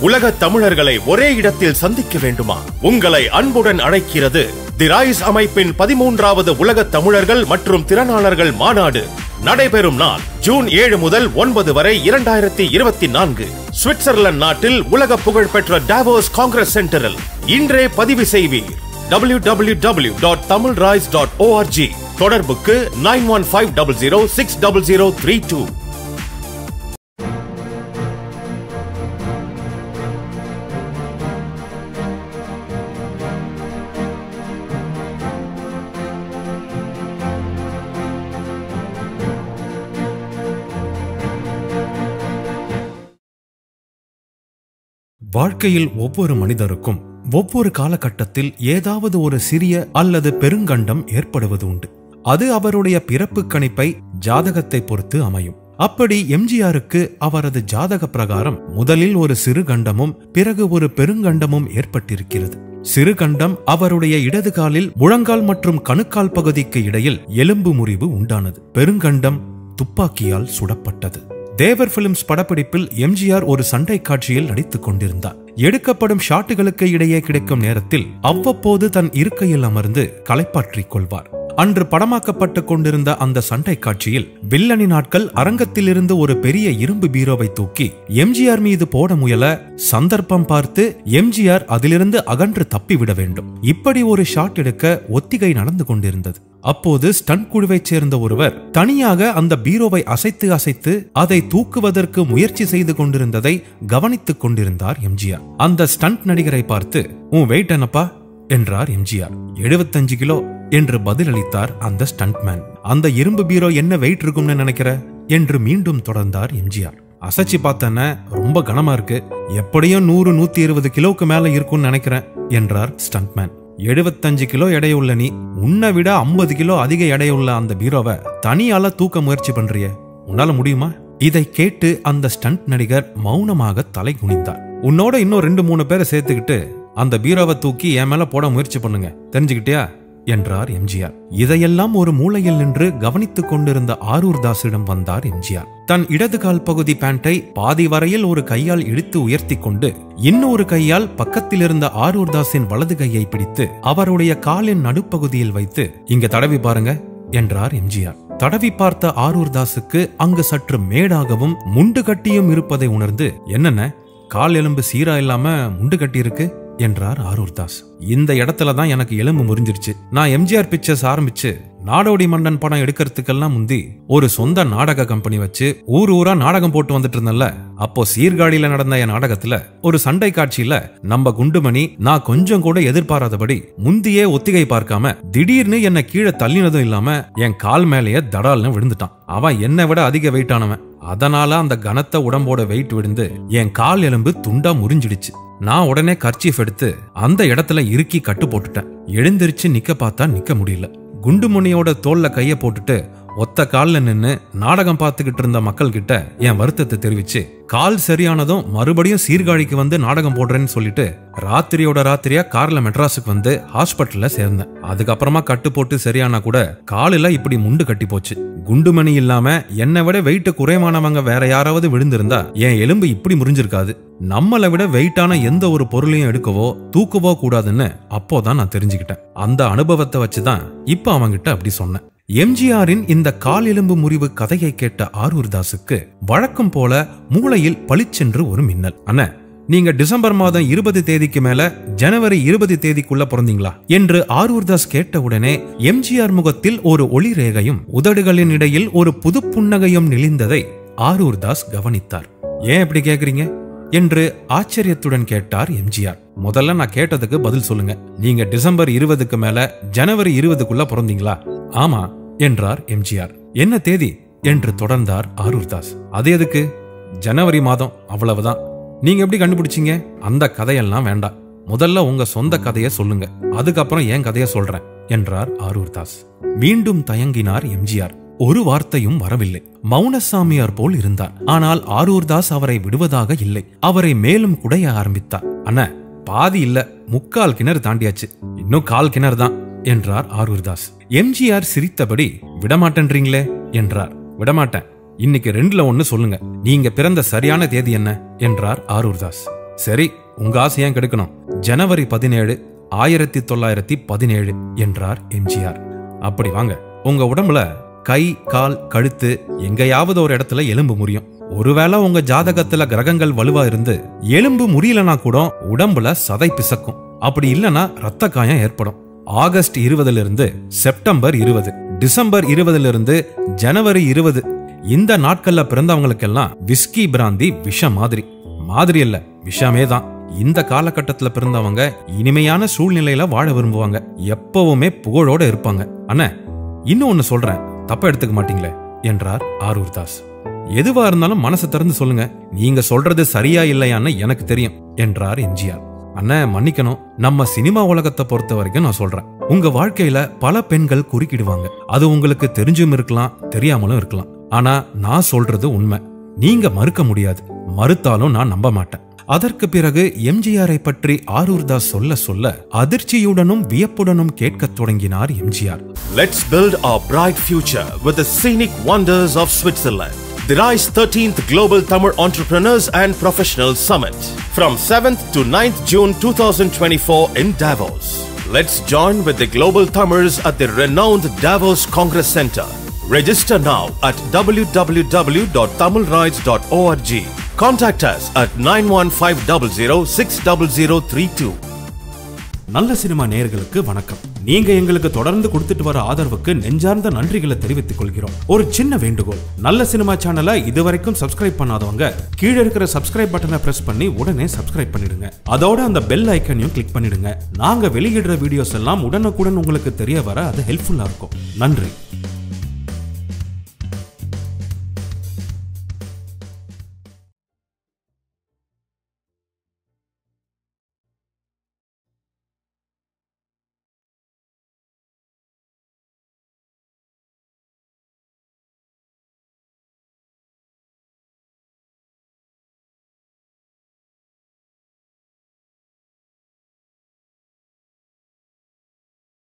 உலக தமிழர்களை ஒரே இடத்தில் சந்திக்க வேண்டுமா? உங்களை அன்புடன் அழைக்கிறது தி ரைஸ் அமைப்பின் 13வது உலக தமிழர்கள் மற்றும் திறனாளர்கள் மாநாடு. நடைபெறும் நாள் ஜூன் 7 முதல் 9 வரை 2024 சுவிட்சர்லாந்து நாட்டில் உலக புகழ்பெற்ற டாவோஸ் காங்கிரஸ் சென்டரில். இன்றே பதிவு செய்வீர். www.tamilrise.org. தொடர்புக்கு 9150060032. வாழ்க்கையில் ஒவ்வொரு மனிதருக்கும் ஒவ்வொரு காலகட்டத்தில் ஏதாவது ஒரு சிறிய அல்லது பெருங்கண்டம் ஏற்படுவது உண்டு. அது அவருடைய பிறப்பு கணிப்பை, ஜாதகத்தை பொறுத்து அமையும். அப்படி எம்ஜிஆருக்கு அவரது ஜாதக பிரகாரம் முதலில் ஒரு சிறு கண்டமும் பிறகு ஒரு பெருங்கண்டமும் ஏற்பட்டிருக்கிறது. சிறு கண்டம் அவருடைய இடது காலில் முழங்கால் மற்றும் கணுக்கால் பகுதிக்கு இடையில் எலும்பு முறிவு உண்டானது. பெருங்கண்டம் துப்பாக்கியால் சுடப்பட்டது. தேவர் பிலிம்ஸ் படப்பிடிப்பில் எம்ஜிஆர் ஒரு சண்டை காட்சியில் நடித்துக் கொண்டிருந்தார். எடுக்கப்படும் ஷாட்டுகளுக்கு இடையே கிடைக்கும் நேரத்தில் அவ்வப்போது தன் இருக்கையில் அமர்ந்து களைப்பாற்றிக் கொள்வார். அன்று படமாக்கப்பட்டுக் கொண்டிருந்த அந்த சண்டை காட்சியில் வில்லனி நாட்கள் அரங்கத்திலிருந்து ஒரு பெரிய இரும்பு பீரோவை தூக்கி எம்ஜிஆர் மீது போட முயல சந்தர்ப்பம் பார்த்து எம்ஜிஆர் அதிலிருந்து அகன்று தப்பிவிட வேண்டும். இப்படி ஒரு ஷாட் எடுக்க ஒத்திகை நடந்து கொண்டிருந்தது. அப்போது ஸ்டண்ட் குழுவைச் சேர்ந்த ஒருவர் தனியாக அந்த பீரோவை அசைத்து அசைத்து அதை தூக்குவதற்கு முயற்சி செய்து கொண்டிருந்ததை கவனித்துக் கொண்டிருந்தார் எம்ஜிஆர். அந்த ஸ்டண்ட் நடிகரை பார்த்து, உன் வெயிட் என்னப்பா என்றார் எம்ஜிஆர். 75 கிலோ என்று பதிலளித்தார் அந்த ஸ்டண்ட்மேன். அந்த இரும்பு பீரோ என்ன வெயிட் இருக்கும்னு நினைக்கிற என்று மீண்டும் தொடர்ந்தார் எம்ஜிஆர். அசைச்சு பார்த்தன ரொம்ப கனமா இருக்கு, எப்படியும் 100-120 கிலோக்கு மேல இருக்கும்னு நினைக்கிறேன் என்றார் ஸ்டண்ட்மேன். 75 கிலோ எடையுள்ள நீ உன்னை விட 50 கிலோ அதிக எடையுள்ள அந்த பீரோவை தனியால தூக்க முயற்சி பண்றிய, உன்னால முடியுமா? இதை கேட்டு அந்த ஸ்டண்ட் நடிகர் மௌனமாக தலை குனிந்தார். உன்னோட இன்னும் 2-3 பேரை சேர்த்துக்கிட்டு அந்த பீரோவை தூக்கி என் மேல போட முயற்சி பண்ணுங்க, தெரிஞ்சுக்கிட்டியா என்றார் எம்ஜிஆர். இதையெல்லாம் ஒரு மூலையில் நின்று கவனித்துக் கொண்டிருந்த ஆரூர் தாஸிடம் வந்தார் எம்ஜிஆர். தன் இடது கால் பகுதி பேண்டை பாதி வரையில் ஒரு கையால் இழுத்து உயர்த்தி கொண்டு இன்னொரு கையால் பக்கத்தில் இருந்த ஆரூர் தாஸின் வலது கையை பிடித்து அவருடைய காலின் நடுப்பகுதியில் வைத்து, இங்க தடவி பாருங்க என்றார் எம்ஜிஆர். தடவி பார்த்த ஆரூர் தாஸுக்கு அங்கு சற்று மேடாகவும் முண்டு கட்டியும் இருப்பதை உணர்ந்து, என்னென்ன கால் எலும்பு சீரா இல்லாம முண்டு கட்டி இருக்கு என்றார் ஆரூர் தாஸ். இந்த இடத்துலதான் எனக்கு எலும்பு முறிஞ்சிருச்சு. நான் எம்ஜிஆர் பிக்சர்ஸ் ஆரம்பிச்சு நாடோடி மன்னன் படம் எடுக்கிறதுக்கெல்லாம் முந்தி ஒரு சொந்த நாடக கம்பெனி வச்சு ஊர் ஊரா நாடகம் போட்டு வந்துட்டு இருந்தேன்ல. அப்போ சீர்காழியில நடந்த என் நாடகத்துல ஒரு சண்டை காட்சியில நம்ம குண்டுமணி நான் கொஞ்சம் கூட எதிர்பாராதபடி முந்தியே ஒத்திகை பார்க்காம திடீர்னு என்ன கீழே தள்ளினதும் இல்லாம என் கால் மேலேயே தடால்னு விழுந்துட்டான். அவன் என்னை விட அதிக வெயிட் ஆனவன். அதனால அந்த கனத்த உடம்போட வெயிட் விழுந்து என் கால் எலும்பு துண்டா முறிஞ்சிடுச்சு. நான் உடனே கர்ச்சீஃப் எடுத்து அந்த இடத்துல இறுக்கி கட்டு போட்டுட்டேன். எழுந்திருச்சு நிக்க பார்த்தா நிக்க முடியல. குண்டுமணியோட தோல்ல கைய போட்டுட்டு ஒத்த கால்ல நின்னு நாடகம் பார்த்துக்கிட்டு இருந்த மக்கள் கிட்ட என் வருத்தத்தை தெரிவிச்சு, கால் சரியானதும் மறுபடியும் சீர்காழிக்கு வந்து நாடகம் போடுறேன்னு சொல்லிட்டு ராத்திரியோட ராத்திரியா கார்ல மெட்ராஸுக்கு வந்து ஹாஸ்பிட்டல்ல சேர்ந்தேன். அதுக்கப்புறமா கட்டு போட்டு சரியானா கூட காலில இப்படி முண்டு கட்டி போச்சு. குண்டுமணி இல்லாம என்னை விட வெயிட் குறைவானவங்க வேற யாராவது விழுந்திருந்தா என் எலும்பு இப்படி முறிஞ்சிருக்காது. நம்மளை விட வெயிட்டான எந்த ஒரு பொருளையும் எடுக்கவோ தூக்கவோ கூடாதுன்னு அப்போதான் நான் தெரிஞ்சுக்கிட்டேன். அந்த அனுபவத்தை வச்சுதான் இப்ப அவங்கிட்ட அப்படி சொன்னேன். எம்ஜிஆரின் இந்த கால் எலும்பு முறிவு கதையை கேட்ட ஆரூர் தாஸுக்கு வழக்கம் போல மூளையில் பளிச்சென்று ஒரு மின்னல். அண்ணா, நீங்க டிசம்பர் மாதம் 20 தேதிக்கு மேல ஜனவரி 20 தேதிக்குள்ள பிறந்தீங்களா என்று ஆரூர் தாஸ் கேட்டவுடனே எம்ஜிஆர் முகத்தில் ஒரு ஒளி ரேகையும் உதடுகளின் இடையில் ஒரு புது புன்னகையும் நெளிந்ததை ஆரூர் தாஸ் கவனித்தார். ஏன் இப்படி கேக்குறீங்க என்று ஆச்சரியத்துடன் கேட்டார் எம்ஜிஆர். முதல்ல நான் கேட்டதுக்கு பதில் சொல்லுங்க. நீங்க டிசம்பர் 20க்கு மேல ஜனவரி 20க்குள்ள பிறந்தீங்களா? ஆமா என்றார் எம்ஜிஆர். என்ன தேதி என்று தொடர்ந்தார் ஆரூர் தாஸ். அது எதுக்கு? ஜனவரி மாதம், அவ்வளவுதான். நீங்க எப்படி கண்டுபிடிச்சீங்க? அந்த கதையெல்லாம் வேண்டாம், முதல்ல உங்க சொந்த கதைய சொல்லுங்க, அதுக்கப்புறம் என் கதைய சொல்றேன் என்றார் ஆரூர் தாஸ். மீண்டும் தயங்கினார் எம்ஜிஆர். ஒரு வார்த்தையும் வரவில்லை. மௌனசாமியார் போல் இருந்தார். ஆனால் ஆரூர் தாஸ் அவரை விடுவதாக இல்லை. அவரை மேலும் குடைய ஆரம்பித்தார். அண்ணா, பாதி இல்ல, 3/4 கிணறு தாண்டியாச்சு, இன்னும் 1/4 கிணறு தான் என்றார் ஆரூர் தாஸ். எம்ஜிஆர் சிரித்தபடி, விடமாட்டேன்றீங்களே என்றார். விடமாட்டேன், இன்னைக்கு 2ல 1 சொல்லுங்க, நீங்க பிறந்த சரியான தேதி என்ன என்றார் ஆரூர் தாஸ். சரி, உங்க ஆசை ஏன் கெடுக்கணும்? ஜனவரி 17, 1917 என்றார் எம்ஜிஆர். அப்படி வாங்க, உங்க உடம்புல கை, கால், கழுத்து எங்கேயாவது ஒரு இடத்துல எலும்பு முறியும். ஒருவேளை உங்க ஜாதகத்துல கிரகங்கள் வலுவா இருந்து எலும்பு முறியலனா கூட உடம்புல சதை பிசக்கும். அப்படி இல்லனா ரத்த காயம் ஏற்படும். ஆகஸ்ட் 20 இருந்து செப்டம்பர் 20, டிசம்பர் 20 இருந்து ஜனவரி 20 இந்த நாட்கள்ல பிறந்தவங்களுக்கெல்லாம் விஸ்கி பிராந்தி விஷம் மாதிரி இல்ல, விஷமே தான். இந்த காலகட்டத்துல பிறந்தவங்க இனிமையான சூழ்நிலையில வாழ விரும்புவாங்க. எப்பவுமே புகழோட இருப்பாங்க. அண்ணா, இன்னும் ஒன்னு சொல்றேன், தப்பா எடுத்துக்க மாட்டீங்களே என்றார் ஆரூர் தாஸ். எதுவா இருந்தாலும் மனசு திறந்து சொல்லுங்க, நீங்க சொல்றது சரியா இல்லையான்னு எனக்கு தெரியும் என்றார் எம்ஜிஆர். அண்ணா மன்னிக்கணும், நம்ம சினிமா உலகத்தை பொறுத்த வரைக்கும் நான் சொல்றேன், உங்க வாழ்க்கையில பல பெண்கள் குறுக்கிடுவாங்க. அது உங்களுக்கு தெரிஞ்சும் இருக்கலாம், தெரியாமலும் இருக்கலாம். ஆனா நான் சொல்றது உண்மை, நீங்க மறுக்க முடியாது. மறுத்தாலும் நான் நம்ப மாட்டேன். அதற்கு பிறகு எம்ஜிஆரை பற்றி ஆரூர் தாஸ் சொல்ல அதிர்ச்சியுடனும் வியப்புடனும் கேட்கத் தொடங்கினார் MGR. Let's build our bright future with the scenic wonders of Switzerland. The RISE 13th Global Tamil Entrepreneurs and Professionals Summit from 7th to 9th June 2024 in Davos. Let's join with the global Tamils at the renowned Davos Congress Center. Register now at www.tamilrides.org. Contact us at 9150060032. நல்ல cinema நேயர்களுக்கு வணக்கம். நீங்க எங்களுக்கு தொடர்ந்து கொடுத்துட்டு வர ஆதரவுக்கு நெஞ்சார்ந்த நன்றிகளை தெரிவித்துக் கொள்கிறோம். ஒரு சின்ன வேண்டுகோள், நல்ல சினிமா சேனலை இதுவரைக்கும் சப்ஸ்கிரைப் பண்ணாதவங்க கீழே இருக்கிற சப்ஸ்கிரைப் பட்டனை பிரஸ் பண்ணி உடனே சப்ஸ்கிரைப் பண்ணிடுங்க. அதோட அந்த பெல் ஐக்கனையும் கிளிக் பண்ணிடுங்க. நாங்க வெளியிடுற வீடியோஸ் எல்லாம் உடனுக்குடன் உங்களுக்கு தெரிய வர அது ஹெல்ப்ஃபுல்லா இருக்கும். நன்றி.